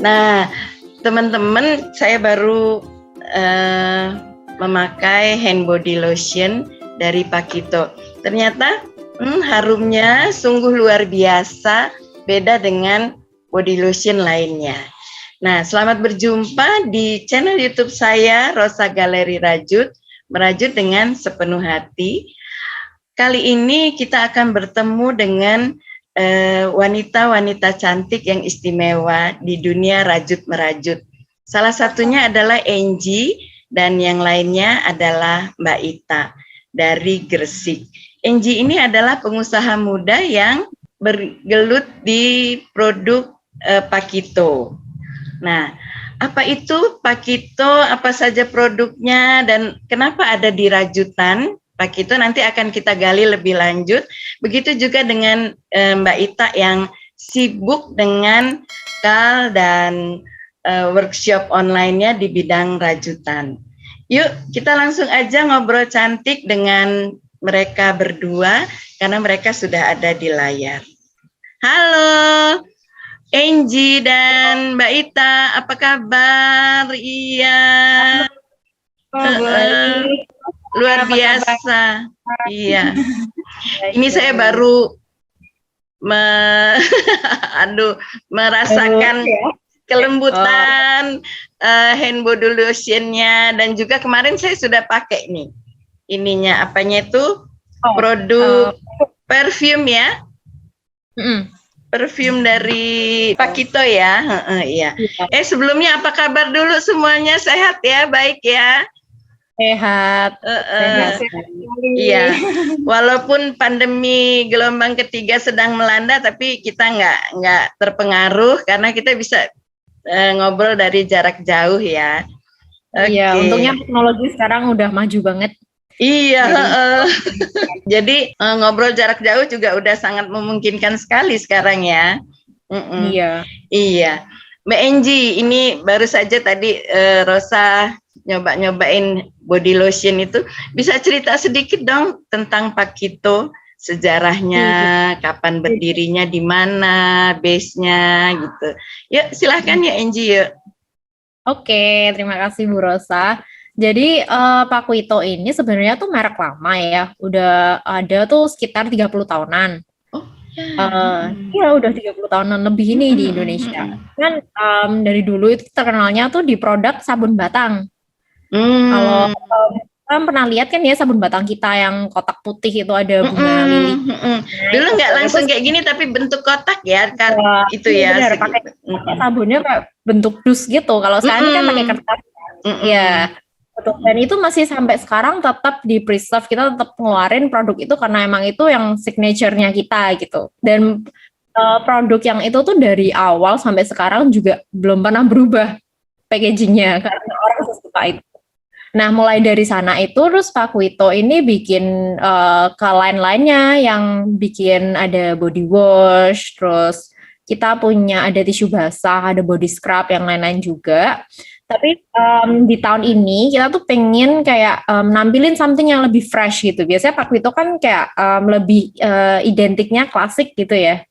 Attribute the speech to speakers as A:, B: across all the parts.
A: Nah, teman-teman, saya baru memakai hand body lotion dari Pakito. Ternyata harumnya sungguh luar biasa, beda dengan body lotion lainnya. Nah, selamat berjumpa di channel YouTube saya, Rosa Galeri Rajut, merajut dengan sepenuh hati. Kali ini kita akan bertemu dengan wanita-wanita cantik yang istimewa di dunia rajut merajut. Salah satunya adalah Angie dan yang lainnya adalah Mbak Ita dari Gresik. Angie ini adalah pengusaha muda yang bergelut di produk Pakito. Nah, apa itu Pakito, apa saja produknya, dan kenapa ada di rajutan Pakito, nanti akan kita gali lebih lanjut. Begitu juga dengan Mbak Ita yang sibuk dengan KAL dan workshop online-nya di bidang rajutan. Yuk, kita langsung aja ngobrol cantik dengan mereka berdua, karena mereka sudah ada di layar. Halo, Angie dan Mbak Ita, apa kabar? Iya. Luar biasa. Iya. Ini saya baru merasakan kelembutan hand body lotion-nya, dan juga kemarin saya sudah pakai nih. Ininya apanya itu? Produk perfume ya. Perfume dari Pakito ya. Iya. Sebelumnya apa kabar dulu semuanya? Sehat ya? Baik ya?
B: Sehat.
A: Iya, walaupun pandemi gelombang ketiga sedang melanda, tapi kita nggak terpengaruh karena kita bisa ngobrol dari jarak jauh ya.
B: Iya, untungnya teknologi sekarang udah maju banget.
A: Iya, jadi ngobrol jarak jauh juga udah sangat memungkinkan sekali sekarang ya. Iya, Mbak Angie, ini baru saja tadi Rosa nyobain body lotion itu, bisa cerita sedikit dong tentang Pakito, sejarahnya, kapan berdirinya, di mana base-nya gitu. Yuk silahkan ya Angie yuk.
B: Oke, terima kasih Bu Rosa. Jadi Pakito ini sebenarnya tuh merek lama ya, udah ada tuh sekitar 30 tahunan. Ya udah 30 tahunan lebih ini di Indonesia. Kan dari dulu itu terkenalnya tuh di produk sabun batang. Kalau kan pernah lihat kan ya sabun batang kita yang kotak putih itu ada bunga lili.
A: Dulu nggak langsung kayak gini tapi bentuk kotak ya kan, itu ya.
B: Benar, pakai sabunnya kayak bentuk dus gitu. Kalau sekarang kan pakai kertas. Ya. Betul. Dan itu masih sampai sekarang tetap di preserve, kita tetap ngeluarin produk itu karena emang itu yang signature-nya kita gitu. Dan produk yang itu tuh dari awal sampai sekarang juga belum pernah berubah packaging-nya karena orang suka itu. Nah, mulai dari sana itu terus Pakito ini bikin ke line-line-nya yang bikin ada body wash, terus kita punya ada tisu basah, ada body scrub, yang lain-lain juga. Tapi di tahun ini kita tuh pengen kayak nampilin something yang lebih fresh gitu. Biasanya Pakito kan kayak lebih identiknya klasik gitu ya.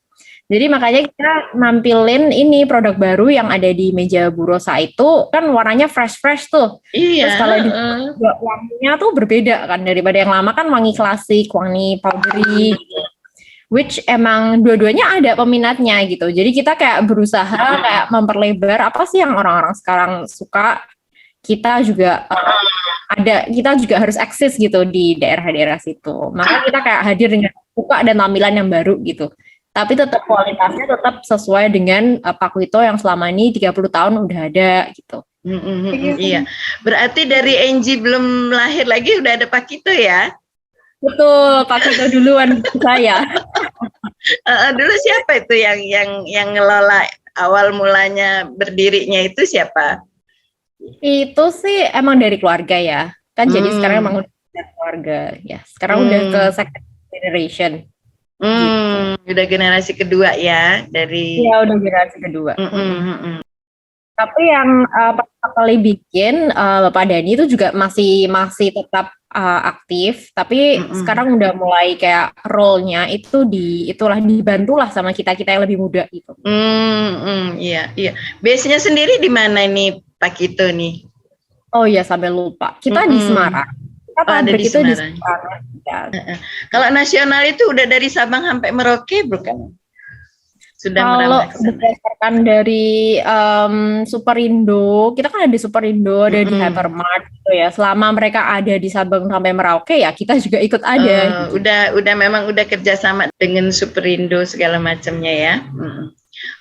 B: Jadi makanya kita nampilin ini produk baru yang ada di meja Bu Rosa itu kan warnanya fresh-fresh tuh.
A: Iya.
B: Terus kalau wanginya tuh berbeda kan daripada yang lama kan wangi klasik, wangi powdery gitu. Which emang dua-duanya ada peminatnya gitu. Jadi kita kayak berusaha kayak memperlebar apa sih yang orang-orang sekarang suka. Kita juga kita juga harus eksis gitu di daerah-daerah situ. Maka kita kayak hadir dengan buka dan tampilan yang baru gitu. Tapi tetap kualitasnya tetap sesuai dengan Pakito yang selama ini 30 tahun udah ada gitu.
A: Iya. Berarti dari Angie belum lahir lagi udah ada Pakito ya?
B: Betul, Pakito duluan saya.
A: Dulu siapa itu yang ngelola awal mulanya berdirinya itu siapa?
B: Itu sih emang dari keluarga ya. Kan jadi sekarang emang udah dari keluarga ya. Sekarang udah ke second generation.
A: Gitu. Udah generasi kedua ya dari.
B: Iya, udah generasi kedua. Tapi yang pertama kali bikin Bapak Dani itu juga masih tetap aktif, tapi sekarang udah mulai kayak role-nya itu dibantulah sama kita yang lebih muda gitu.
A: Iya. Base-nya sendiri di mana nih Pak Kito nih?
B: Oh iya, sampai lupa. Kita di Semarang. Kita
A: ada di
B: Semarang.
A: Ya. Kalau nasional itu udah dari Sabang sampai Merauke bukan? Sudah
B: kalau berdasarkan dari Superindo, kita kan ada di Superindo, ada di Hypermart gitu ya. Selama mereka ada di Sabang sampai Merauke ya kita juga ikut ada.
A: Gitu. Udah memang udah kerjasama dengan Superindo segala macamnya ya.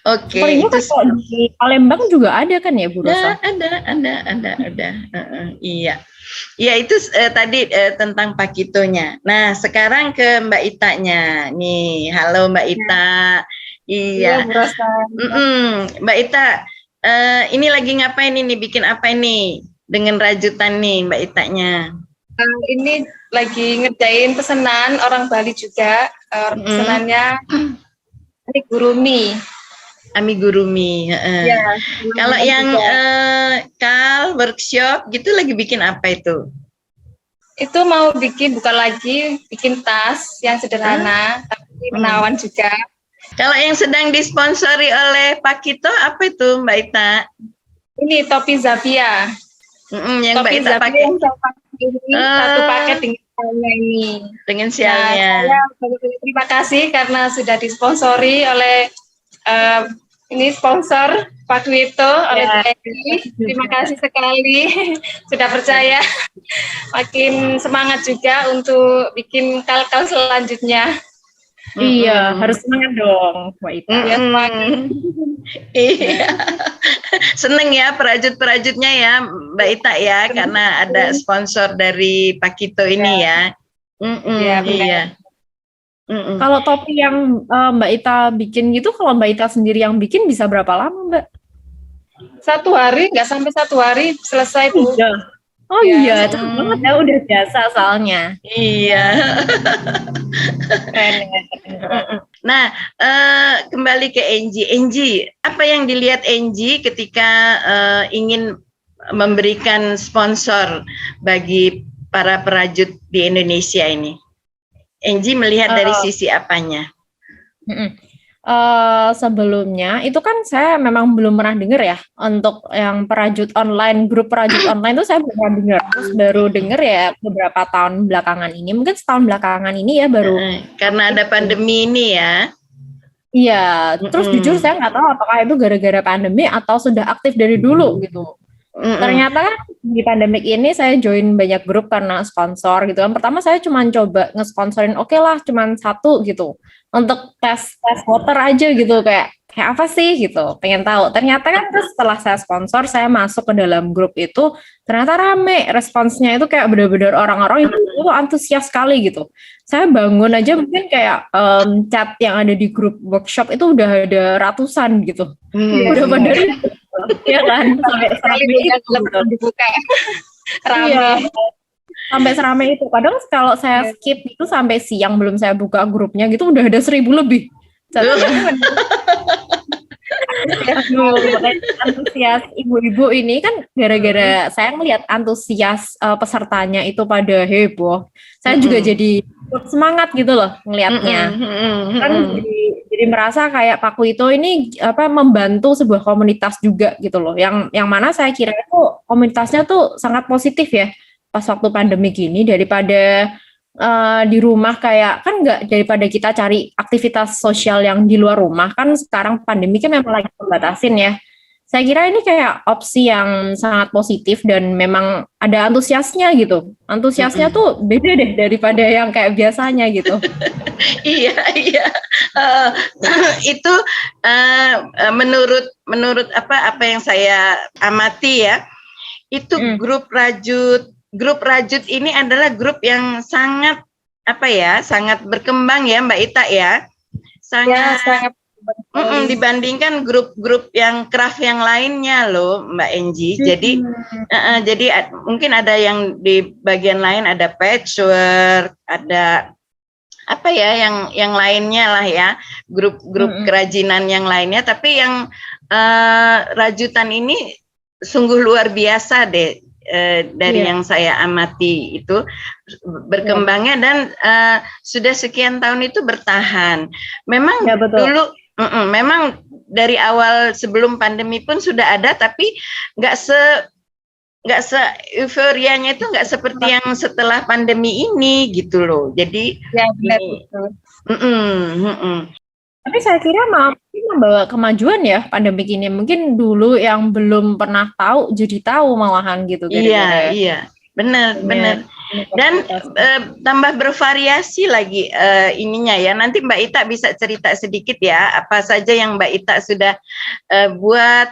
A: Oke.
B: Superindo kan kalau di Palembang juga ada kan ya Bu Rosa?
A: Ada. Iya. Ya itu tadi tentang Pak Kitonya. Nah sekarang ke Mbak Itanya. Nih, halo Mbak Ita. Iya. Mbak Ita, ini lagi ngapain ini? Bikin apa ini? Dengan rajutan nih Mbak Itanya.
C: Ini lagi ngerjain pesanan orang Bali juga. Pesanannya amigurumi.
A: Amigurumi.
C: Ya,
A: kalau yang Kal workshop gitu lagi bikin apa itu?
C: Itu mau bikin tas yang sederhana tapi menawan juga.
A: Kalau yang sedang disponsori oleh Pak Kito apa itu Mbak Ita?
C: Ini topi Zavia.
A: Yang
C: topi
A: Mbak Ita pakai.
C: Yang saya pakai ini satu paket dengan sialnya ini.
A: Dengan sialnya.
C: Nah, saya terima kasih karena sudah disponsori oleh ini sponsor Pak Wito oleh TNI. Terima kasih sekali sudah percaya. Makin semangat juga untuk bikin kal-kal selanjutnya.
B: Iya, harus semangat dong, Mbak Ita.
A: Iya. Seneng ya perajut-perajutnya ya, Mbak Ita ya, karena ada sponsor dari Pak Kito ini ya. Iya.
B: Kalau topi yang Mbak Ita bikin gitu, kalau Mbak Ita sendiri yang bikin bisa berapa lama, Mbak?
C: 1 hari, nggak sampai 1 hari selesai Bu.
B: Oh iya, cepet banget ya, udah biasa soalnya.
A: Iya. Nah, kembali ke Angie. Apa yang dilihat Angie ketika ingin memberikan sponsor bagi para perajut di Indonesia ini? Angie melihat dari sisi apanya?
B: Sebelumnya itu kan saya memang belum pernah dengar ya untuk yang grup perajut online itu saya belum pernah dengar. Terus baru dengar ya beberapa tahun belakangan ini, mungkin setahun belakangan ini ya baru.
A: Karena ada pandemi ini ya.
B: Iya, terus jujur saya nggak tahu apakah itu gara-gara pandemi atau sudah aktif dari dulu gitu. Ternyata di pandemik ini saya join banyak grup karena sponsor gitu kan. Pertama saya cuma coba nge-sponsorin cuma 1 gitu. Untuk tes water aja gitu kayak apa sih gitu, pengen tahu. Ternyata kan terus setelah saya sponsor, saya masuk ke dalam grup itu, ternyata rame responsnya itu kayak benar-benar orang-orang itu antusias sekali gitu. Saya bangun aja mungkin kayak chat yang ada di grup workshop itu udah ada ratusan gitu. Udah pada ya kan sampai seramai itu
C: dibuka
B: rame. Iya. Sampai seramai itu. Kadang kalau saya skip itu sampai siang belum saya buka grupnya gitu udah ada 1.000 lebih. Antusias ibu-ibu ini kan gara-gara saya ngelihat antusias pesertanya itu pada heboh. Saya juga jadi semangat gitu loh ngelihatnya. Kan jadi merasa kayak Pak Wito ini membantu sebuah komunitas juga gitu loh. Yang mana saya kira itu komunitasnya tuh sangat positif ya. Pas waktu pandemi gini daripada di rumah kayak kan nggak, daripada kita cari aktivitas sosial yang di luar rumah kan sekarang pandemi kan memang lagi membatasin ya. Saya kira ini kayak opsi yang sangat positif dan memang ada antusiasnya gitu. Antusiasnya tuh beda deh daripada yang kayak biasanya gitu.
A: Iya. Itu menurut apa yang saya amati ya. Itu grup rajut ini adalah grup yang sangat sangat berkembang ya Mbak Ita ya. Sangat dibandingkan grup-grup yang craft yang lainnya loh Mbak Angie. Jadi mungkin ada yang di bagian lain ada patchwork, ada yang lainnya lah ya, grup-grup kerajinan yang lainnya, tapi yang rajutan ini sungguh luar biasa deh. dari yang saya amati itu berkembangnya dan sudah sekian tahun itu bertahan. Memang dulu memang dari awal sebelum pandemi pun sudah ada, tapi nggak se euforianya itu nggak seperti yang setelah pandemi ini gitu loh. Jadi
C: ya benar itu.
B: Tapi saya kira membawa kemajuan ya pandemi ini. Mungkin dulu yang belum pernah tahu jadi tahu malahan gitu.
A: Iya, benar. Dan tambah bervariasi lagi ininya ya. Nanti Mbak Ita bisa cerita sedikit ya, apa saja yang Mbak Ita sudah buat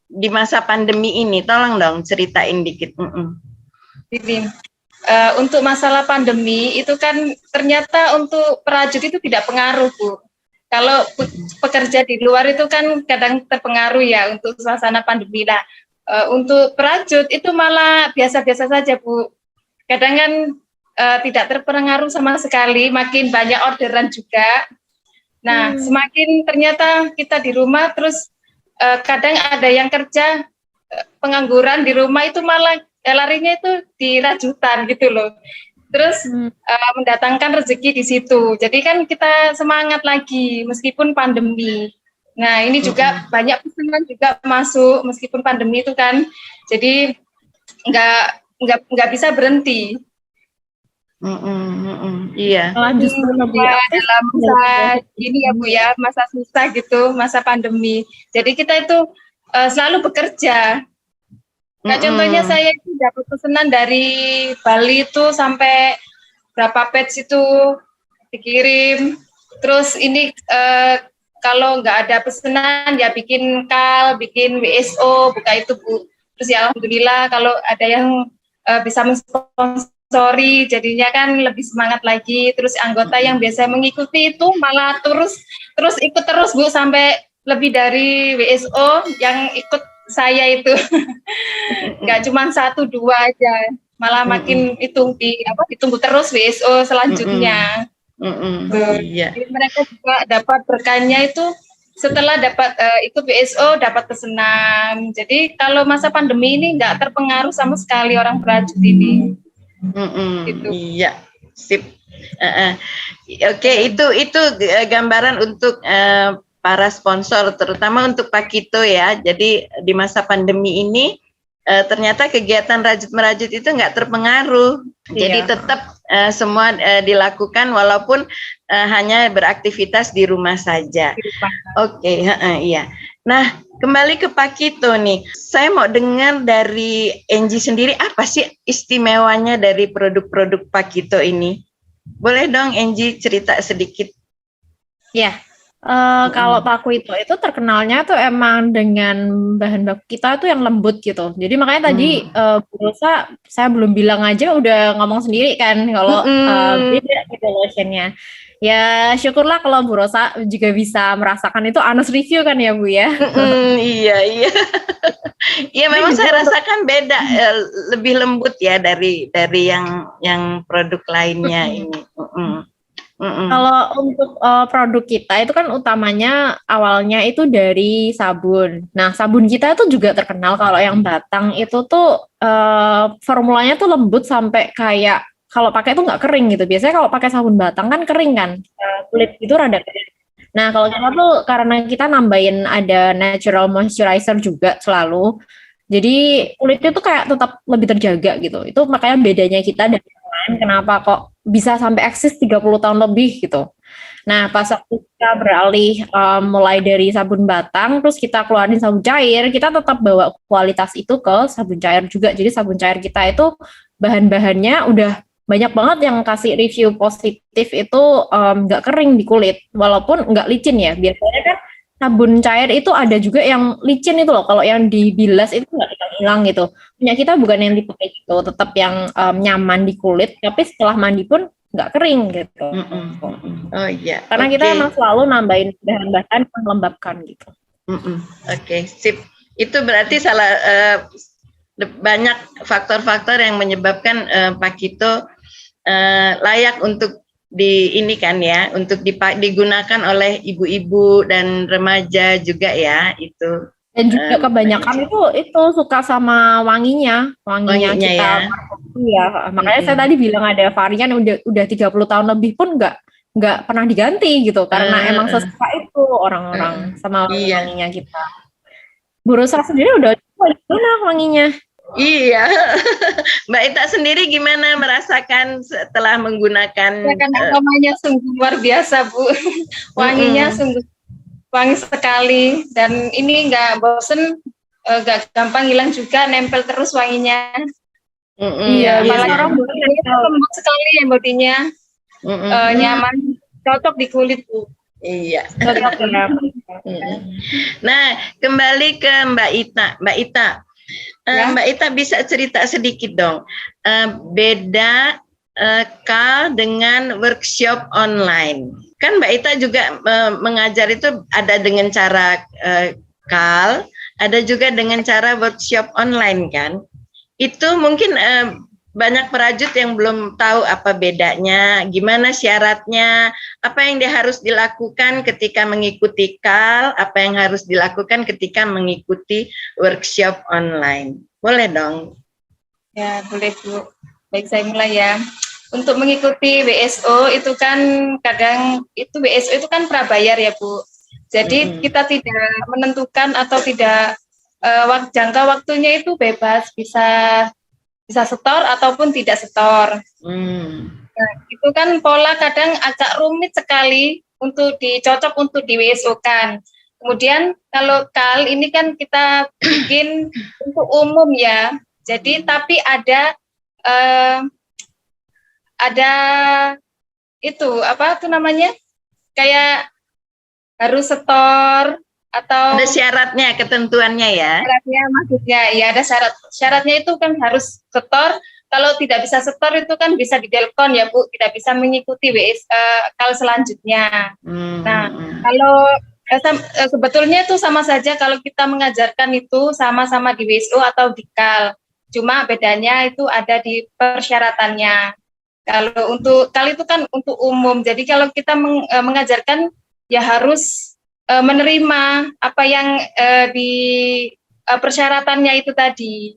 A: di masa pandemi ini. Tolong dong ceritain dikit.
C: Untuk masalah pandemi itu kan ternyata untuk perajut itu tidak pengaruh, Bu. Kalau pekerja di luar itu kan kadang terpengaruh ya untuk suasana pandemi lah. Untuk perajut itu malah biasa-biasa saja, Bu. Kadang kan tidak terpengaruh sama sekali, makin banyak orderan juga. Nah, semakin ternyata kita di rumah terus kadang ada yang kerja pengangguran di rumah itu malah larinya itu di rajutan gitu loh. Terus mendatangkan rezeki di situ. Jadi kan kita semangat lagi meskipun pandemi. Nah, ini juga banyak pesanan juga masuk meskipun pandemi itu kan. Jadi nggak bisa berhenti.
A: Iya.
B: Justru
C: dalam masa ini ya Bu ya, masa susah gitu, masa pandemi. Jadi kita itu selalu bekerja. Nah, contohnya saya itu dapat pesanan dari Bali itu sampai berapa batch itu dikirim. Terus ini kalau nggak ada pesanan ya bikin KAL, bikin WSO, buka itu Bu. Terus ya alhamdulillah kalau ada yang bisa mensponsori, jadinya kan lebih semangat lagi. Terus anggota yang biasa mengikuti itu malah terus ikut terus Bu, sampai lebih dari WSO yang ikut saya itu. Nggak cuma 1-2 aja, malah makin ditunggu terus WSO selanjutnya.
A: Iya.
C: Jadi mereka juga dapat berkahnya itu setelah dapat ikut WSO dapat pesanan. Jadi kalau masa pandemi ini nggak terpengaruh sama sekali orang perajut ini.
A: Gitu. Iya, sip. Oke, itu gambaran untuk para sponsor, terutama untuk Pak Kito ya. Jadi di masa pandemi ini ternyata kegiatan rajut merajut itu nggak terpengaruh. Jadi tetap semua dilakukan walaupun hanya beraktivitas di rumah saja. Oke, iya. Nah, kembali ke Pak Kito nih. Saya mau dengar dari Enji sendiri, apa sih istimewanya dari produk-produk Pak Kito ini? Boleh dong Enji cerita sedikit.
B: Ya. Kalau paku itu terkenalnya tuh emang dengan bahan baku kita tuh yang lembut gitu. Jadi makanya tadi Bu Rosa saya belum bilang aja udah ngomong sendiri kan kalau beda gitu lotionnya. Ya syukurlah kalau Bu Rosa juga bisa merasakan itu honest review kan ya Bu ya.
A: Iya. Iya memang saya rasakan beda, lebih lembut ya dari yang produk lainnya ini.
B: Kalau untuk produk kita itu kan utamanya awalnya itu dari sabun. Nah, sabun kita itu juga terkenal kalau yang batang itu tuh formulanya tuh lembut sampai kayak kalau pakai tuh nggak kering gitu. Biasanya kalau pakai sabun batang kan kering kan, kulit itu rada kering. Nah, kalau kita tuh karena kita nambahin ada natural moisturizer juga selalu. Jadi kulitnya tuh kayak tetap lebih terjaga gitu. Itu makanya bedanya kita dari yang lain, kenapa kok bisa sampai eksis 30 tahun lebih gitu. Nah, pas waktu kita beralih mulai dari sabun batang, terus kita keluarin sabun cair, kita tetap bawa kualitas itu ke sabun cair juga. Jadi sabun cair kita itu bahan-bahannya udah banyak banget yang kasih review positif itu nggak kering di kulit, walaupun nggak licin ya. Biasanya kan sabun cair itu ada juga yang licin itu loh, kalau yang dibilas itu nggak hilang gitu. Punya kita bukan yang tipe kayak gitu, tetap yang nyaman di kulit, tapi setelah mandi pun nggak kering gitu.
A: Oh iya.
B: Karena kita emang selalu nambahin bahan-bahan melembabkan gitu.
A: Oke, sip. Itu berarti banyak faktor-faktor yang menyebabkan Pak Kito layak untuk ini kan ya, untuk digunakan oleh ibu-ibu dan remaja juga ya itu.
B: Dan juga kebanyakan itu suka sama wanginya
A: Wanginya
B: kita.
A: ya.
B: Iya, makanya saya tadi bilang ada varian udah 30 tahun lebih pun nggak pernah diganti gitu karena emang sesuka itu orang-orang sama wanginya kita. Bu Rosa sendiri udah coba gimana wanginya?
A: Iya, Mbak Ita sendiri gimana merasakan setelah menggunakan?
C: Aromanya sungguh luar biasa, Bu. Wanginya sungguh wangi sekali, dan ini nggak bosen, nggak gampang hilang juga, nempel terus wanginya.
B: Iya,
C: malah orang lembut sekali ya bodinya, nyaman, cocok di kulit, Bu.
A: Iya.
C: Cocok ya.
A: Nah, kembali ke Mbak Ita. Mbak Ita,
C: Ya.
A: Mbak Ita bisa cerita sedikit dong, beda KAL dengan workshop online. Kan Mbak Ita juga mengajar itu ada dengan cara KAL, ada juga dengan cara workshop online kan. Itu mungkin banyak perajut yang belum tahu apa bedanya, gimana syaratnya, apa yang dia harus dilakukan ketika mengikuti KAL, apa yang harus dilakukan ketika mengikuti workshop online. Boleh dong?
C: Ya, boleh, Bu. Baik, saya mulai ya. Untuk mengikuti WSO itu kan WSO itu kan prabayar ya, Bu. Jadi kita tidak menentukan atau tidak jangka waktunya itu bebas, bisa setor ataupun tidak setor. Nah, itu kan pola kadang agak rumit sekali untuk dicocok untuk di WSO kan. Kemudian kalau KAL ini kan kita bikin untuk umum ya. Jadi tapi ada itu apa tuh namanya, kayak harus setor atau
A: ada syaratnya, ketentuannya ya.
C: Syaratnya maksudnya ya ada syaratnya itu kan harus setor. Kalau tidak bisa setor itu kan bisa ditelepon ya, Bu, tidak bisa mengikuti KAL selanjutnya. Nah, kalau sebetulnya itu sama saja kalau kita mengajarkan itu sama-sama di WSO atau di KAL. Cuma bedanya itu ada di persyaratannya. Kalau untuk KAL itu kan untuk umum, jadi kalau kita mengajarkan ya harus menerima apa yang di persyaratannya itu tadi.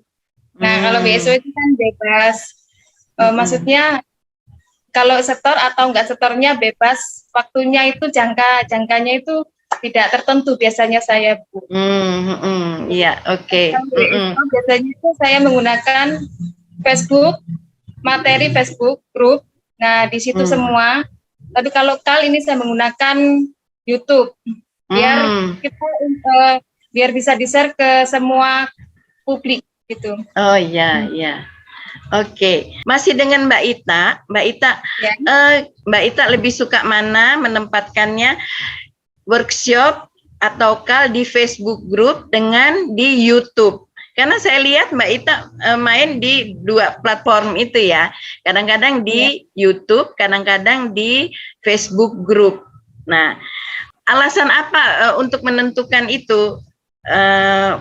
C: Nah, kalau WSO itu kan bebas, maksudnya kalau setor atau enggak setornya bebas, waktunya itu jangkanya itu tidak tertentu biasanya saya, Bu.
A: Iya, oke.
C: Biasanya itu saya menggunakan Facebook, materi Facebook grup. Nah, di situ semua. Tapi kalau KAL ini saya menggunakan YouTube biar kita biar bisa di-share ke semua publik gitu.
A: Oh iya, iya. Oke, masih dengan Mbak Ita. Mbak Ita,
C: ya.
A: Mbak Ita lebih suka mana menempatkannya, workshop atau KAL di Facebook group dengan di YouTube? Karena saya lihat Mbak Ita main di dua platform itu ya. Kadang-kadang di YouTube, kadang-kadang di Facebook group. Nah, alasan apa untuk menentukan itu,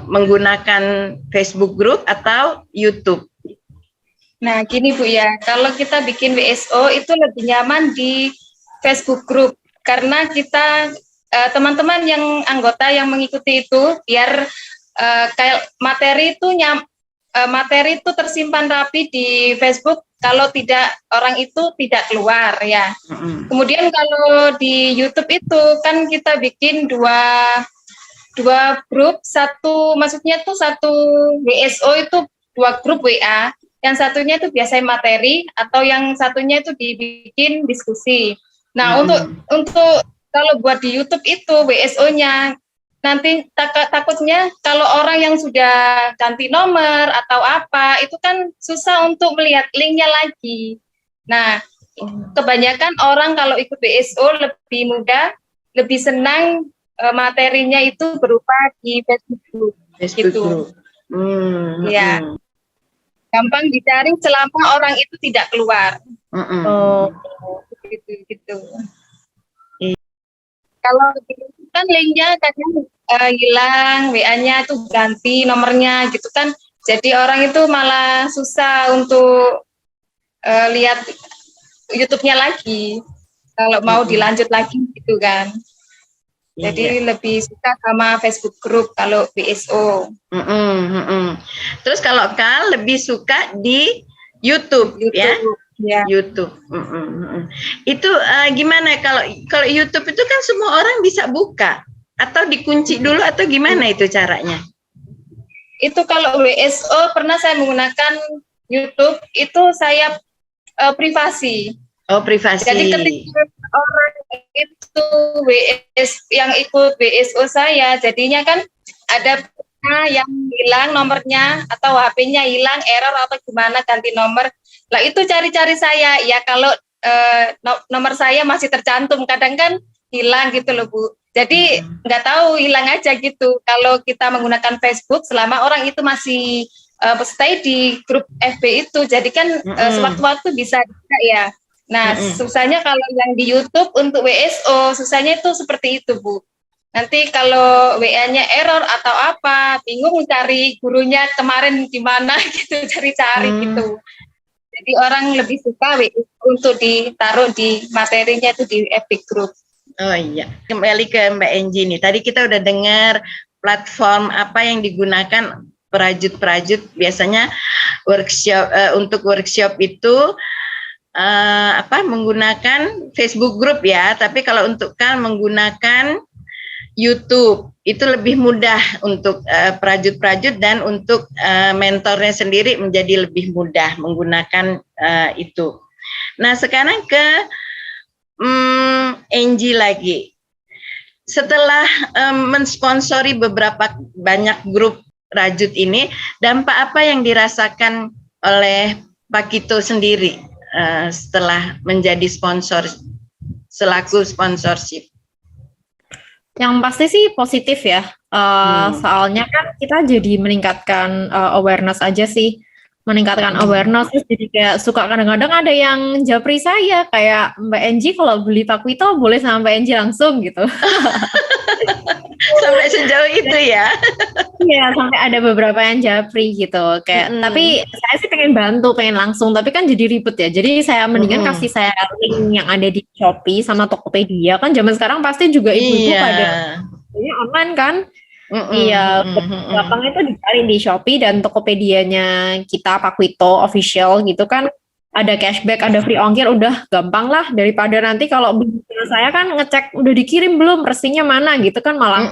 A: menggunakan Facebook group atau YouTube?
C: Nah, gini Bu ya, kalau kita bikin WSO itu lebih nyaman di Facebook group karena kita teman-teman yang anggota yang mengikuti itu biar kayak materi itu tersimpan rapi di Facebook. Kalau tidak, orang itu tidak keluar ya. Kemudian kalau di YouTube itu kan kita bikin dua grup, maksudnya tuh satu WSO itu dua grup WA. Yang satunya itu biasanya materi, atau yang satunya itu dibikin diskusi. Nah, untuk kalau buat di YouTube itu WSO-nya nanti takutnya kalau orang yang sudah ganti nomor atau apa itu kan susah untuk melihat linknya lagi. Nah, kebanyakan orang kalau ikut WSO lebih mudah, lebih senang materinya itu berupa di Facebook group. Gitu. Ya. Gampang dicari selama orang itu tidak keluar. Gitu. Kalau kan linknya kadang hilang, WA-nya itu ganti nomornya gitu kan. Jadi orang itu malah susah untuk lihat YouTube-nya lagi. Kalau mau dilanjut lagi gitu kan. Jadi lebih suka sama Facebook group kalau BSO.
A: Terus kalau Kal lebih suka di YouTube. Ya?
C: Ya.
A: YouTube. Itu gimana kalau YouTube itu kan semua orang bisa buka atau dikunci dulu atau gimana itu caranya?
C: Itu kalau WSO pernah saya menggunakan YouTube itu saya privasi.
A: Oh, privasi. Jadi
C: ketika orang itu yang ikut WSO saya, jadinya kan ada yang hilang nomornya atau HP-nya hilang, error atau gimana ganti nomor. Lah itu cari-cari saya, ya kalau nomor saya masih tercantum, kadang kan hilang gitu loh Bu. Jadi nggak tahu, hilang aja gitu. Kalau kita menggunakan Facebook, selama orang itu masih stay di grup FB itu, jadi kan sewaktu-waktu bisa ya. Nah, susahnya kalau yang di YouTube untuk WSO, susahnya itu seperti itu Bu. Nanti kalau WA-nya error atau apa, bingung cari gurunya kemarin di mana gitu, cari-cari gitu. Jadi orang lebih suka untuk ditaruh di materinya itu di Epic Group.
A: Oh iya, kembali ke Mbak Enji nih. Tadi kita udah dengar platform apa yang digunakan perajut-perajut biasanya workshop untuk workshop itu menggunakan Facebook Group ya. Tapi kalau untuk Kal menggunakan YouTube itu lebih mudah untuk perajut-perajut dan untuk mentornya sendiri menjadi lebih mudah menggunakan itu. Nah sekarang ke Enji lagi. Setelah mensponsori beberapa banyak grup rajut ini, dampak apa yang dirasakan oleh Pak Kito sendiri setelah menjadi sponsor selaku sponsorship?
B: Yang pasti sih positif ya, soalnya kan kita jadi meningkatkan awareness aja sih, meningkatkan awareness, terus jadi kayak suka kadang-kadang ada yang japri saya, kayak Mbak Enji kalau beli Pak Wito boleh sama Mbak Enji langsung gitu.
A: Sampai sejauh itu ya?
B: Iya, sampai ada beberapa yang japri gitu, kayak tapi saya sih pengen bantu, pengen langsung, tapi kan jadi ribet ya, jadi saya mendingan kasih saya link yang ada di Shopee sama Tokopedia, kan zaman sekarang pasti juga ibu-ibu pada online kan. Iya, gampang itu dicari di Shopee dan Tokopedia-nya kita Pak Wito official gitu kan, ada cashback, ada free ongkir, udah gampang lah daripada nanti kalau saya kan ngecek udah dikirim belum, resinya mana gitu kan malah.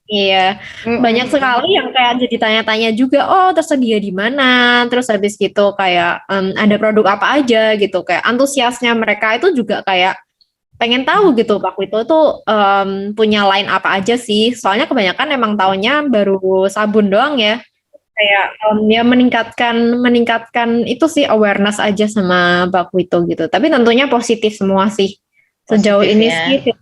B: Iya, banyak sekali yang kayak jadi tanya-tanya juga, oh tersedia di mana, terus habis gitu kayak ada produk apa aja gitu, kayak antusiasnya mereka itu juga kayak pengen tahu gitu Pak Wito tuh punya line apa aja sih, soalnya kebanyakan emang taunya baru sabun doang ya, kayak ya meningkatkan itu sih awareness aja sama Pak Wito gitu, tapi tentunya positif semua sih sejauh
A: positif
B: ini
A: ya.
B: Sih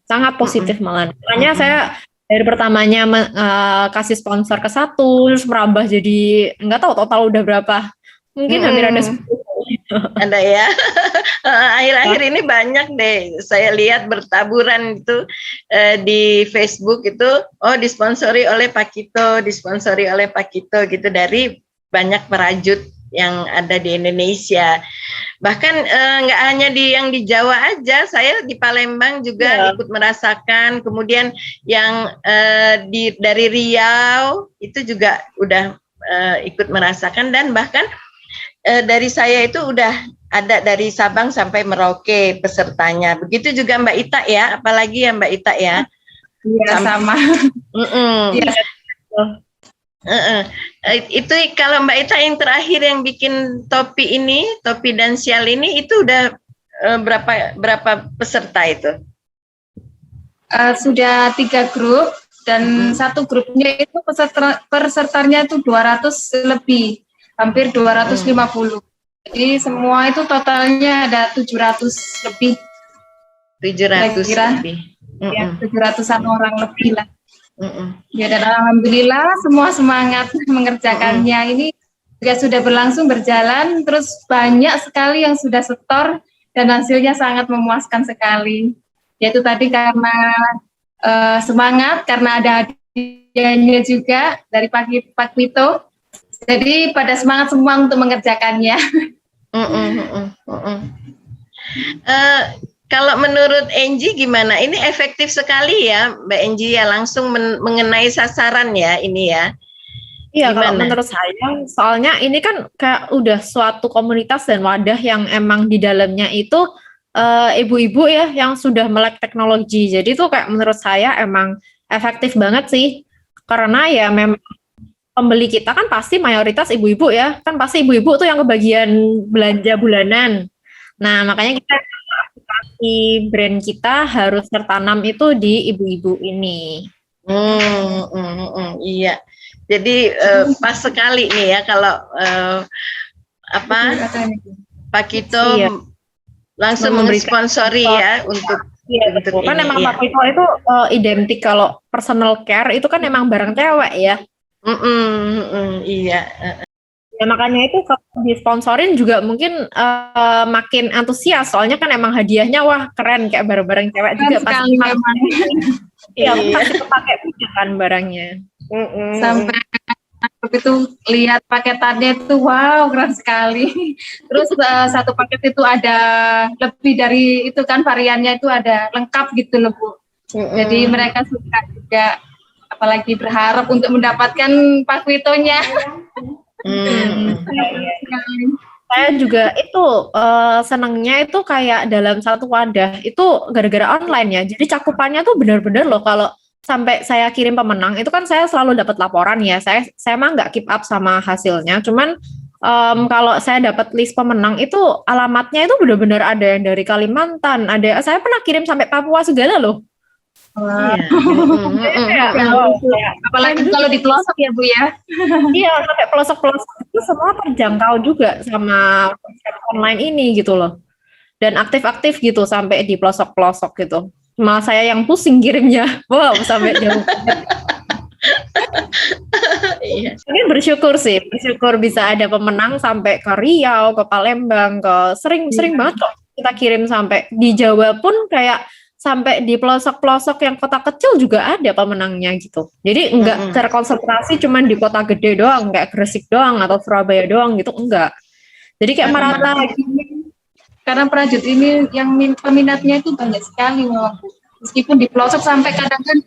B: sangat positif malah, makanya saya dari pertamanya kasih sponsor ke 1, terus merambah jadi nggak tahu total udah berapa, mungkin hampir ada 10.
A: Ada ya. Akhir-akhir ini banyak deh saya lihat bertaburan itu di Facebook itu, disponsori oleh Pak Kito, disponsori oleh Pak Kito gitu, dari banyak perajut yang ada di Indonesia. Bahkan nggak hanya yang di Jawa aja, saya di Palembang juga ikut merasakan. Kemudian yang dari Riau itu juga udah ikut merasakan, dan bahkan dari saya itu udah ada dari Sabang sampai Merauke pesertanya. Begitu juga Mbak Ita ya, apalagi ya Mbak Ita ya.
C: Iya sama.
A: Itu kalau Mbak Ita yang terakhir yang bikin topi ini, topi dan sial ini, itu udah berapa peserta itu?
C: Sudah 3 grup dan satu grupnya itu pesertanya itu 200 lebih, hampir 250. Jadi semua itu totalnya ada 700 lebih.
A: 700 lebih.
C: Ya, 700-an orang lebih lah. Ya, dan alhamdulillah semua semangat mengerjakannya. Ini juga sudah berlangsung berjalan, terus banyak sekali yang sudah setor dan hasilnya sangat memuaskan sekali. Yaitu tadi karena semangat, karena ada hadiahnya juga dari Pak Wito. Jadi pada semangat semua untuk mengerjakannya.
A: Kalau menurut Angie gimana? Ini efektif sekali ya, Mbak Angie ya, langsung mengenai sasaran ya ini ya.
B: Iya, kalau
A: Gimana?
B: menurut saya, soalnya ini kan kayak udah suatu komunitas dan wadah yang emang di dalamnya itu ibu-ibu ya yang sudah melek teknologi. Jadi tuh kayak menurut saya emang efektif banget sih. Karena ya memang pembeli kita kan pasti mayoritas ibu-ibu ya. Kan pasti ibu-ibu tuh yang kebagian belanja bulanan. Nah, makanya kita aplikasi brand kita harus tertanam itu di ibu-ibu ini.
A: Iya. Jadi pas sekali nih ya kalau Pak Kito
B: Iya.
A: langsung mensponsori ya untuk
B: betul. Kan emang Pak Kito itu identik kalau personal care itu kan emang barang cewek ya.
A: Iya.
B: Ya makanya itu kalau disponsorin juga mungkin makin antusias, soalnya kan emang hadiahnya wah keren kayak barang-barang cewek juga pasti memang. Iya, pasti kepake juga kan barangnya.
C: Sampai itu lihat paketannya itu wow keren sekali. Terus satu paket itu ada lebih dari itu kan, variannya itu ada lengkap gitu loh Bu. Jadi mereka suka juga, apalagi berharap untuk mendapatkan Pakwitonya.
B: Saya juga itu senangnya itu kayak dalam satu wadah itu gara-gara online ya. Jadi cakupannya tuh benar-benar loh, kalau sampai saya kirim pemenang itu kan saya selalu dapat laporan ya. Saya mah nggak keep up sama hasilnya. Cuman kalau saya dapat list pemenang itu alamatnya itu benar-benar ada yang dari Kalimantan, ada saya pernah kirim sampai Papua segala loh.
C: Apalagi kalau di pelosok ya Bu ya.
B: Iya, sampai pelosok-pelosok itu semua terjangkau juga sama online ini gitu loh. Dan aktif-aktif gitu sampai di pelosok-pelosok gitu. Malah saya yang pusing kirimnya. Wow, sampai jauh. Tapi bersyukur bisa ada pemenang sampai ke Riau, ke Palembang, ke sering banget kok kita kirim sampai di Jawa pun, kayak sampai di pelosok-pelosok yang kota kecil juga ada pemenangnya gitu. Jadi enggak terkonsentrasi cuman di kota gede doang, kayak Gresik doang atau Surabaya doang gitu, enggak. Jadi kayak merata.
C: Karena Prajut ini yang peminatnya itu banyak sekali memang. Meskipun di pelosok sampai kadang kan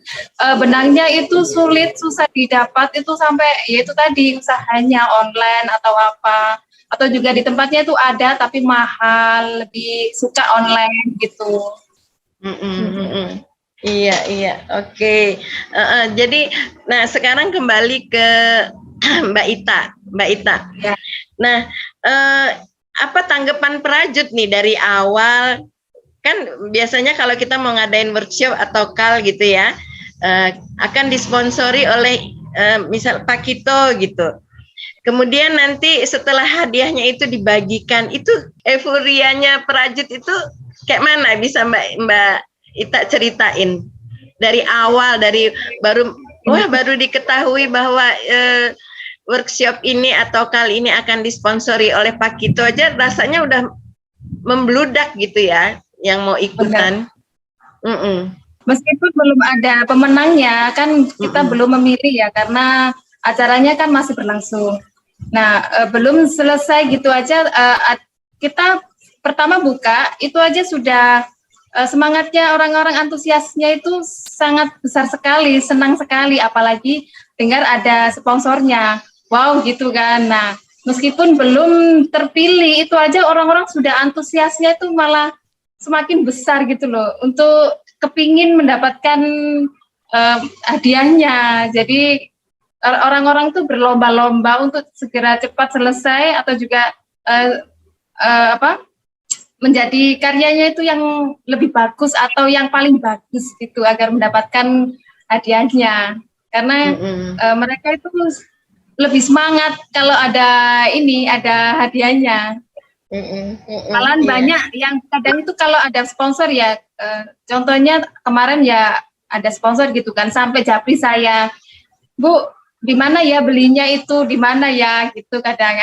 C: benangnya itu susah didapat, itu sampai ya itu tadi usahanya online atau apa, atau juga di tempatnya itu ada tapi mahal, lebih suka online gitu.
A: Iya, oke. Jadi, nah sekarang kembali ke Mbak Ita.
C: Ya.
A: Nah, apa tanggapan Prajut nih dari awal? Kan biasanya kalau kita mau ngadain workshop atau kal gitu ya, akan disponsori oleh misal Pak Kito gitu. Kemudian nanti setelah hadiahnya itu dibagikan, itu euforianya Prajut itu kayak mana? Bisa Mbak Ita ceritain dari awal, dari baru diketahui bahwa workshop ini atau kali ini akan disponsori oleh Pak Kito aja rasanya udah membludak gitu ya, yang mau ikutan.
C: Meskipun belum ada pemenangnya, kan kita belum memilih ya, karena acaranya kan masih berlangsung. Nah, belum selesai gitu aja, kita pertama buka, itu aja sudah semangatnya orang-orang antusiasnya itu sangat besar sekali, senang sekali, apalagi dengar ada sponsornya. Wow gitu kan. Nah, meskipun belum terpilih, itu aja orang-orang sudah antusiasnya itu malah semakin besar gitu loh, untuk kepingin mendapatkan hadiahnya. Jadi orang-orang tuh berlomba-lomba untuk segera cepat selesai, atau juga menjadi karyanya itu yang lebih bagus atau yang paling bagus gitu, agar mendapatkan hadiahnya. Karena mereka itu lebih semangat kalau ada hadiahnya. Malahan banyak yang kadang itu kalau ada sponsor ya, contohnya kemarin ya ada sponsor gitu kan, sampai japri saya, Bu, di mana ya belinya itu, di mana ya gitu kadang.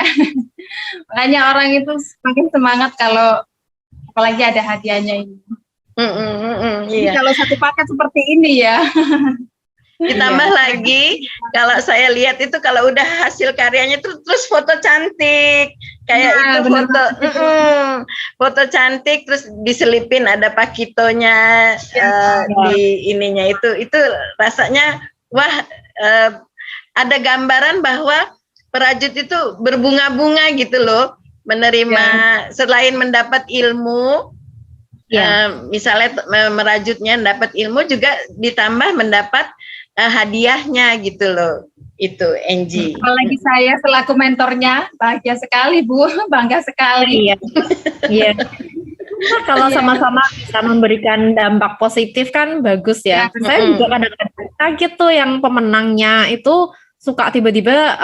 C: Makanya orang itu semakin semangat kalau apalagi ada hadiahnya ini.
A: Iya.
C: Kalau satu paket seperti ini ya.
A: Ditambah lagi kalau saya lihat itu kalau udah hasil karyanya terus foto cantik kayak itu foto cantik terus diselipin ada pakitonya di ininya itu rasanya wah, ada gambaran bahwa perajut itu berbunga-bunga gitu loh, menerima selain mendapat ilmu, misalnya merajutnya dapat ilmu juga ditambah mendapat hadiahnya gitu loh. Itu Angie.
C: Apalagi saya selaku mentornya, bahagia sekali Bu, bangga sekali.
B: Iya. Kalau sama-sama bisa memberikan dampak positif kan bagus ya. Saya juga kadang-kadang kaget tuh yang pemenangnya itu suka tiba-tiba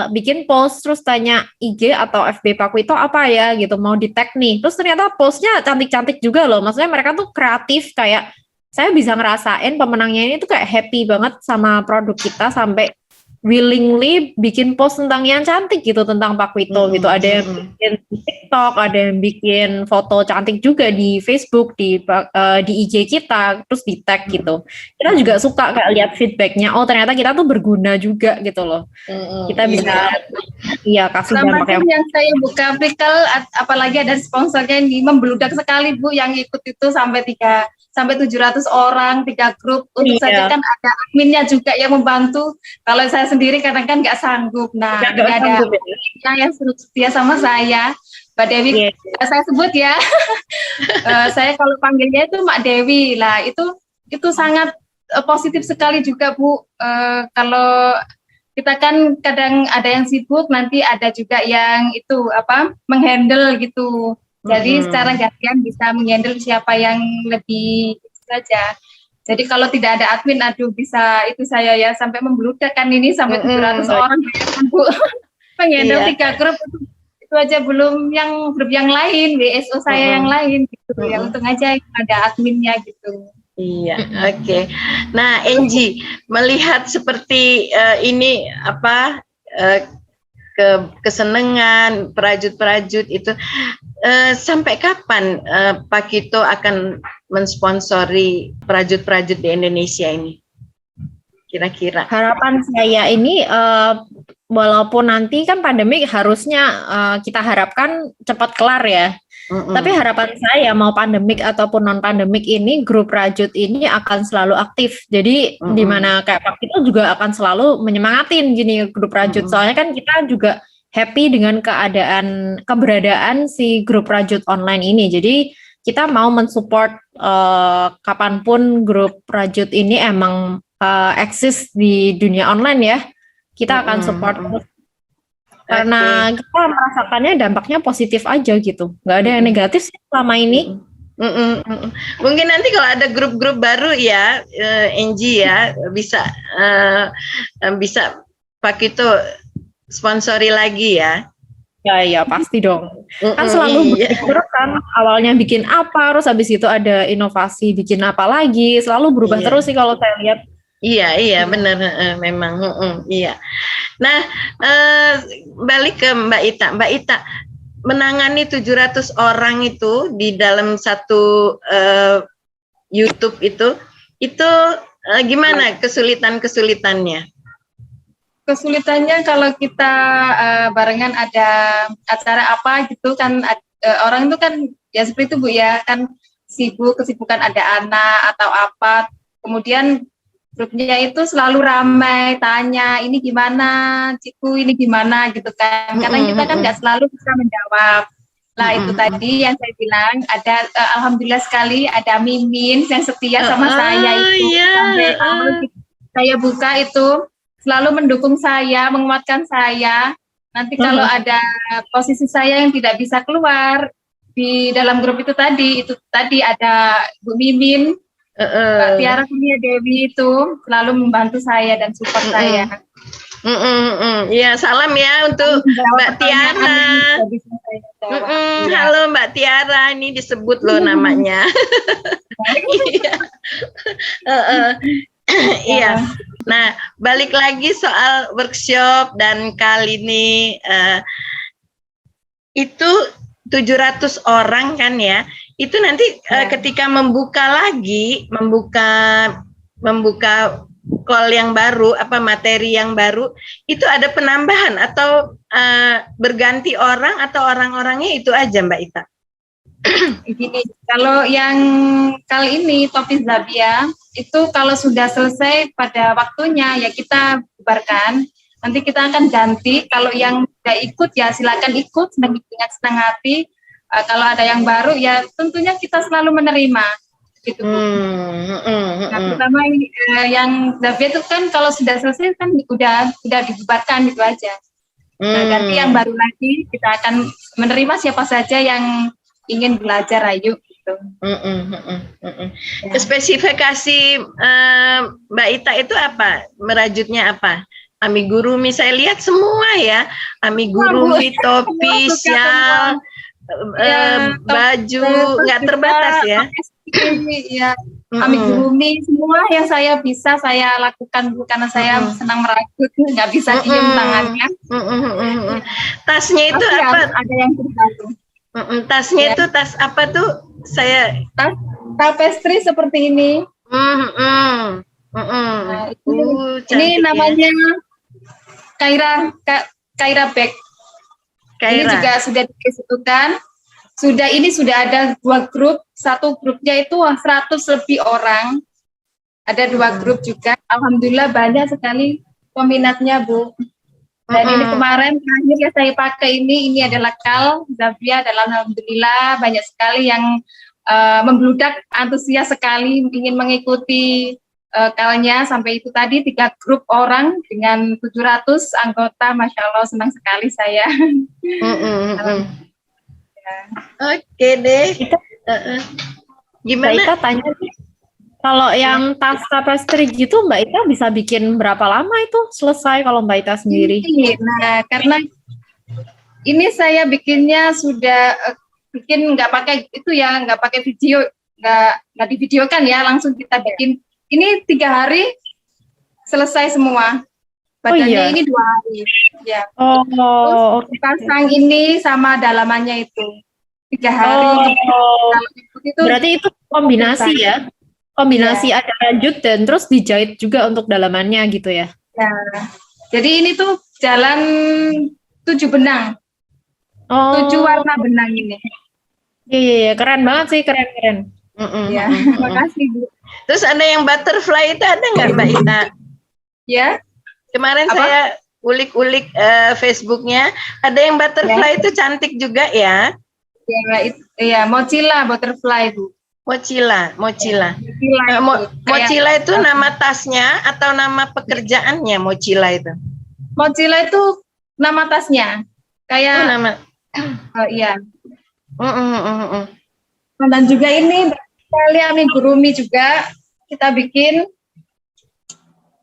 B: bikin post terus tanya IG atau FB Pak Wito apa ya gitu, mau di tag nih. Terus ternyata postnya cantik-cantik juga loh. Maksudnya mereka tuh kreatif, kayak saya bisa ngerasain pemenangnya ini tuh kayak happy banget sama produk kita sampai willingly bikin post tentang yang cantik gitu, tentang Pak Wito gitu. Ada yang bikin TikTok, ada yang bikin foto cantik juga di Facebook, di IG kita, terus di tag gitu. Kita juga suka kayak lihat feedbacknya. Oh ternyata kita tuh berguna juga gitu loh. Kita bisa kasih dampak
C: yang saya buka artikel, apalagi ada sponsornya ini membludak sekali Bu, yang ikut itu sampai 700 orang, 3 grup. Untuk saja kan ada adminnya juga yang membantu. Kalau saya sendiri kadang kan nggak sanggup. Nah, ini ada yang setia sama saya, Mbak Dewi. Saya sebut ya. Saya kalau panggilnya itu Mak Dewi lah. Itu sangat positif sekali juga Bu. Kalau kita kan kadang ada yang sibuk, nanti ada juga yang itu menghandle gitu. Jadi secara gantian bisa menghandle siapa yang lebih saja. Jadi kalau tidak ada admin, bisa itu saya ya sampai membludak kan ini sampai 700 orang Bu. Menghandle 3 grup itu aja, belum yang grup yang lain, WSO saya yang lain gitu ya. Untung aja ada adminnya gitu.
A: Iya, oke. Nah, Angie, melihat seperti ini kesenangan perajut-perajut itu, sampai kapan Pak Kito akan mensponsori perajut-perajut di Indonesia ini? Kira-kira
B: harapan saya ini, walaupun nanti kan pandemi harusnya kita harapkan cepat kelar ya. Tapi harapan saya mau pandemik ataupun non pandemik ini, grup rajut ini akan selalu aktif. Jadi di mana kayak Pak Kito juga akan selalu menyemangatin gini grup rajut. Soalnya kan kita juga happy dengan keberadaan si grup rajut online ini. Jadi kita mau mensupport kapanpun grup rajut ini emang eksis di dunia online ya. Kita akan support terus. Karena kita merasakannya dampaknya positif aja gitu, nggak ada yang negatif sih selama ini.
A: Mungkin nanti kalau ada grup-grup baru ya, Angie ya, bisa Pak Kito sponsori lagi ya.
B: Ya pasti dong. Kan selalu terus kan, awalnya bikin apa, terus habis itu ada inovasi bikin apa lagi, selalu berubah terus sih kalau saya lihat.
A: Iya benar, memang iya. Nah, balik ke Mbak Ita. Mbak Ita, menangani 700 orang itu di dalam satu YouTube itu gimana kesulitannya?
C: Kesulitannya kalau kita barengan ada acara apa gitu kan, orang itu kan ya seperti itu Bu ya, kan kesibukan ada anak atau apa, kemudian grupnya itu selalu ramai, tanya ini gimana, Ciku ini gimana gitu kan. Karena kita kan nggak selalu bisa menjawab. Nah itu tadi yang saya bilang, ada alhamdulillah sekali ada Mimin yang setia sama saya itu. Sampai awal saya buka itu selalu mendukung saya, menguatkan saya. Nanti kalau ada posisi saya yang tidak bisa keluar di dalam grup itu tadi ada Bu Mimin, Mbak Tiara Kurnia Dewi itu selalu membantu saya dan support saya.
A: Iya, salam ya untuk Mbak Tiara. Halo Mbak Tiara, ini disebut loh namanya. Iya. Nah, balik lagi soal workshop dan kali ini itu 700 orang kan ya. Itu nanti ketika membuka call yang baru, materi yang baru, itu ada penambahan atau berganti orang atau orang-orangnya itu aja Mbak Ita?
C: Gini, kalau yang kali ini topi Zabia itu kalau sudah selesai pada waktunya ya kita bubarkan. Nanti kita akan ganti. Kalau yang tidak ikut ya silakan ikut dengan senang hati. Kalau ada yang baru ya tentunya kita selalu menerima. Gitu. Nah, terutama yang Zabia itu kan kalau sudah selesai kan udah dibubarkan gitu aja. Nah, ganti yang baru lagi kita akan menerima siapa saja yang ingin belajar Ayu gitu.
A: Ya. Spesifikasi Mbak Ita itu apa? Merajutnya apa? Amigurumi saya lihat semua ya. Amigurumi, topi, syal, baju, nggak terbatas ya.
C: Ya, amigurumi semua yang saya bisa saya lakukan karena saya senang merajut, nggak bisa diem tangannya.
A: Tasnya itu
C: pasti
A: apa?
C: Ada yang tergantung.
A: Tasnya itu tas apa tuh? Saya
C: tas tapestri seperti ini. Nah, ini namanya Kaira bag. Ini juga sudah disebutkan. Sudah ada 2 grup. Satu grupnya itu 100 lebih orang. Ada 2 grup juga. Alhamdulillah banyak sekali peminatnya, Bu. Dan ini kemarin terakhir ya saya pakai ini adalah kal Zabia. Dan alhamdulillah banyak sekali yang membludak antusias sekali ingin mengikuti kalnya sampai itu tadi 3 grup orang dengan 700 anggota, Masya Allah senang sekali saya.
A: Oke deh. Gimana?
B: Mbak Ita tanya nih, kalau yang tas tapestri gitu Mbak Ita bisa bikin berapa lama itu selesai kalau Mbak Ita sendiri?
C: Nah, karena ini saya bikinnya sudah bikin nggak pakai itu ya, nggak pakai video, nggak divideokan ya, langsung kita bikin. Ini 3 hari selesai semua. Badannya ini 2 hari. Ya. Terus pasang ini sama dalamannya itu 3 hari.
B: Berarti itu kombinasi ya? Kombinasi ada rajut dan terus dijahit juga untuk dalamannya gitu ya?
C: Ya. Jadi ini tuh jalan 7 benang. 7 warna benang ini.
B: Iya, keren banget sih, keren.
C: Ya, terima kasih Bu.
A: Terus ada yang butterfly itu ada nggak Mbak Ita?
C: Ya.
A: Kemarin saya ulik-ulik Facebooknya, ada yang butterfly itu cantik juga ya?
C: Ya, mochila butterfly Bu.
A: Mochila. Mochila itu nama tasnya atau nama pekerjaannya Mochila itu?
C: Mochila itu nama tasnya. Kayak
A: nama.
C: Iya. Dan juga ini kali amigurumi juga kita bikin.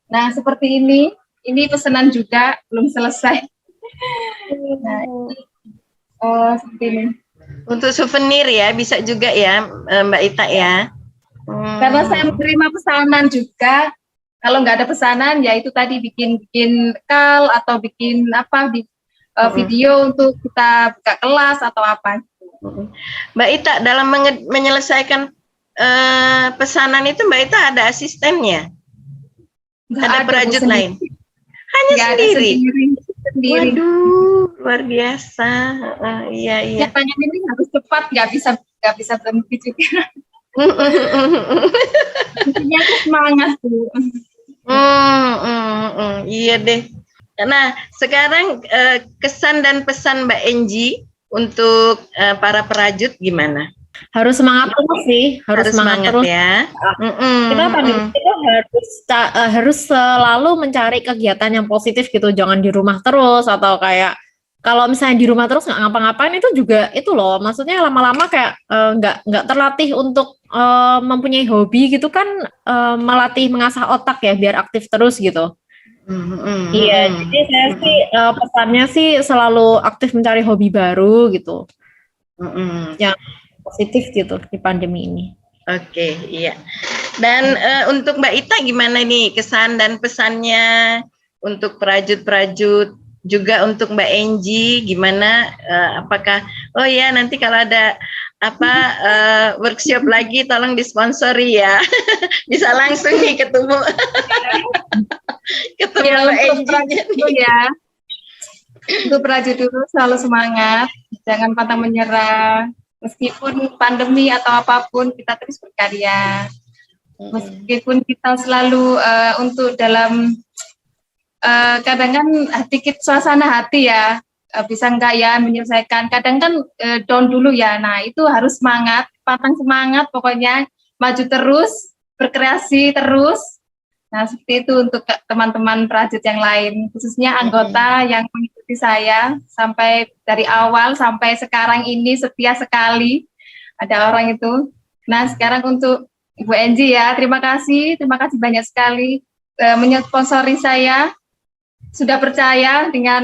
C: Nah, seperti ini. Ini pesanan juga belum selesai. Nah, seperti ini.
A: Untuk souvenir ya, bisa juga ya Mbak Ita ya.
C: Karena saya menerima pesanan juga. Kalau nggak ada pesanan, ya itu tadi bikin kal atau bikin apa di video untuk kita buka kelas atau apa.
A: Mbak Ita dalam menyelesaikan pesanan itu Mbak Ita ada asistennya? Ada perajut lain? Hanya sendiri. Waduh, luar biasa. Iya.
C: Tanya ini harus cepat, nggak bisa berhenti juga. Intinya aku semangat tuh.
A: Iya deh. Nah, sekarang kesan dan pesan Mbak Enji untuk para perajut gimana?
B: Harus semangat terus sih, harus semangat terus
A: ya.
B: Kita harus selalu mencari kegiatan yang positif gitu, jangan di rumah terus atau kayak kalau misalnya di rumah terus nggak ngapa-ngapain itu juga itu loh, maksudnya lama-lama kayak nggak terlatih untuk mempunyai hobi gitu kan, melatih mengasah otak ya biar aktif terus gitu. Iya, jadi saya sih pesannya sih selalu aktif mencari hobi baru gitu. Yang positif gitu di pandemi ini.
A: Oke, iya. Dan untuk Mbak Ita gimana nih kesan dan pesannya untuk perajut-perajut, juga untuk Mbak Enji gimana? Apakah nanti kalau ada workshop lagi tolong disponsori ya. Bisa langsung nih ketemu Mbak Enji
C: ya. Untuk perajut dulu selalu semangat, jangan pantang menyerah. Meskipun pandemi atau apapun, kita terus berkarya. Meskipun kita selalu untuk dalam kadang kan suasana hati ya, bisa enggak ya menyelesaikan. Kadang kan down dulu ya. Nah itu harus semangat, pantang semangat, pokoknya maju terus, berkreasi terus. Nah seperti itu untuk teman-teman perajut yang lain, khususnya anggota yang mengikuti saya sampai dari awal sampai sekarang ini setia sekali. Ada orang itu. Nah sekarang untuk Ibu Enji ya, terima kasih banyak sekali menyponsori saya, sudah percaya dengan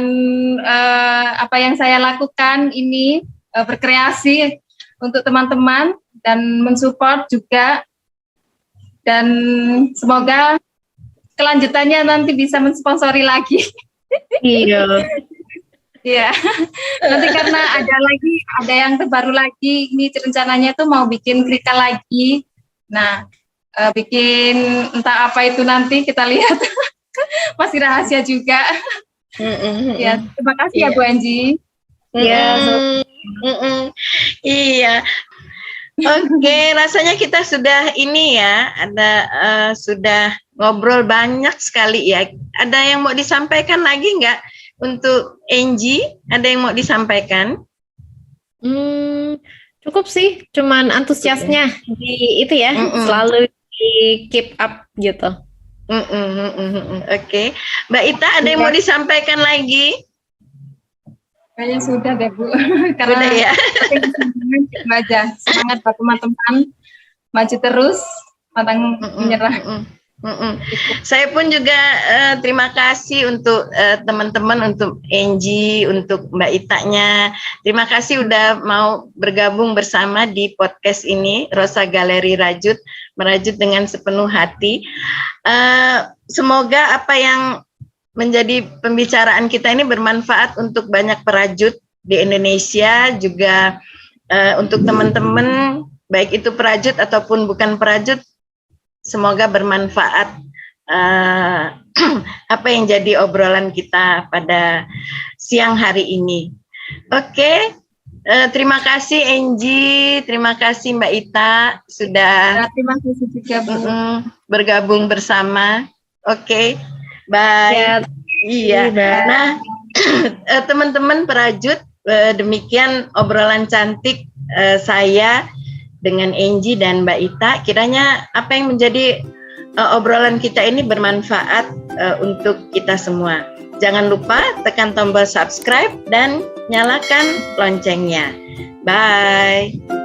C: apa yang saya lakukan ini, berkreasi untuk teman-teman dan mensupport juga, dan semoga kelanjutannya nanti bisa mensponsori lagi.
A: Iya.
C: Iya. Nanti karena ada yang terbaru lagi, ini rencananya tuh mau bikin krikal lagi. Nah, bikin entah apa itu nanti kita lihat. Masih rahasia juga. Ya, terima kasih ya Bu Enji.
A: Iya. Oke, rasanya kita sudah ini ya, sudah ngobrol banyak sekali ya. Ada yang mau disampaikan lagi nggak untuk Enji? Ada yang mau disampaikan?
B: Cukup sih, cuman antusiasnya di itu ya, selalu di keep up gitu.
A: Oke. Mbak Ita, ada yang mau disampaikan lagi?
C: Kayaknya sudah deh Bu, karena
A: sudah, ya.
C: Itu aja, semangat buat teman-teman, maju terus, pantang menyerah.
A: Saya pun juga terima kasih untuk teman-teman, untuk Enji, untuk Mbak Itanya. Terima kasih udah mau bergabung bersama di podcast ini, Rosa Galeri Rajut, merajut dengan sepenuh hati. Semoga apa yang menjadi pembicaraan kita ini bermanfaat untuk banyak perajut di Indonesia, juga untuk teman-teman, baik itu perajut ataupun bukan perajut. Semoga bermanfaat apa yang jadi obrolan kita pada siang hari ini. Oke, terima kasih Enji, terima kasih Mbak Ita sudah
C: terima kasih juga Bu.
A: Bergabung bersama. Oke, bye. Iya. Nah, teman-teman perajut, demikian obrolan cantik saya dengan Enji dan Mbak Ita. Kiranya apa yang menjadi obrolan kita ini bermanfaat untuk kita semua. Jangan lupa tekan tombol subscribe dan nyalakan loncengnya. Bye.